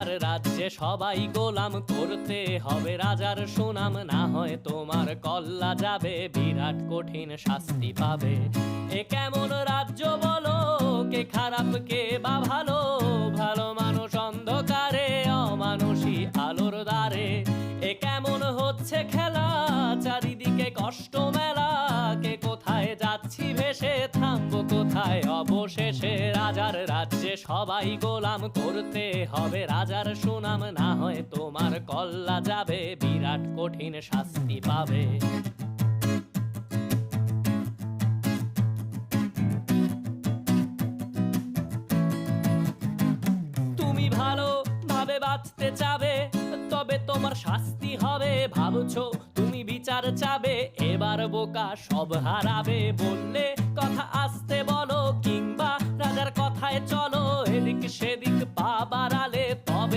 রাজার রাজ্যে সবাই গোলাম, করতে হবে রাজার সুনাম, না হয় তোমার কল্লা যাবে, বিরাট কঠিন শাস্তি পাবে। এ কেমন রাজ্য বলো, কে খারাপ কে বা ভালো, ভালো মানুষ অন্ধকারে, অমানুষী আলোর দ্বারে। এ কেমন হচ্ছে খেলা, চারিদিকে কষ্ট মেলা, কে কোথায় যাচ্ছি ভেসে, থামবো কোথায় অবশেষে। রাজার রাজ্যে সবাই গোলাম, করতে হবে রাজার সুনাম, না হয় তোমার কল্লা যাবে, বিরাট কঠিন শাস্তি পাবে। তুমি ভালো ভাবে বাঁচতে চাবে, তবে তোমার শাস্তি হবে। ভাবছো তুমি বিচার চাবে, এবার বোকা সব হারাবে। বললে কথা আস্তে বলো,